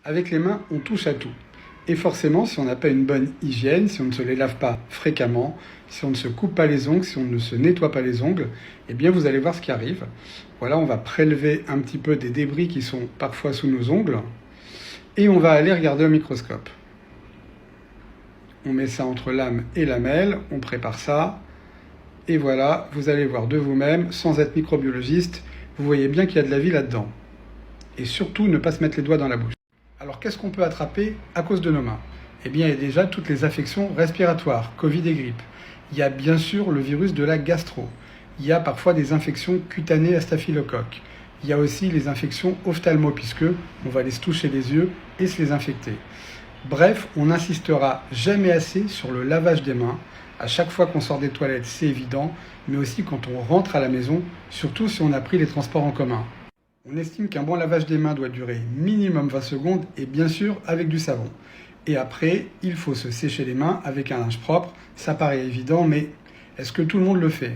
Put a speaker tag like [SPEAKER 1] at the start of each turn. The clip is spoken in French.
[SPEAKER 1] Avec les mains, on touche à tout. Et forcément, si on n'a pas une bonne hygiène, si on ne se les lave pas fréquemment, si on ne se coupe pas les ongles, si on ne se nettoie pas les ongles, eh bien vous allez voir ce qui arrive. Voilà, on va prélever un petit peu des débris qui sont parfois sous nos ongles et on va aller regarder au microscope. On met ça entre lame et lamelle, on prépare ça et voilà, vous allez voir de vous-même, sans être microbiologiste, vous voyez bien qu'il y a de la vie là-dedans. Et surtout, ne pas se mettre les doigts dans la bouche. Alors qu'est-ce qu'on peut attraper à cause de nos mains? Eh bien, il y a déjà toutes les affections respiratoires, Covid et grippe. Il y a bien sûr le virus de la gastro. Il y a parfois des infections cutanées à staphylocoque. Il y a aussi les infections ophtalmo, puisque on va aller se toucher les yeux et se les infecter. Bref, on n'insistera jamais assez sur le lavage des mains. À chaque fois qu'on sort des toilettes, c'est évident, mais aussi quand on rentre à la maison, surtout si on a pris les transports en commun. On estime qu'un bon lavage des mains doit durer minimum 20 secondes et bien sûr avec du savon. Et après, il faut se sécher les mains avec un linge propre. Ça paraît évident, mais est-ce que tout le monde le fait?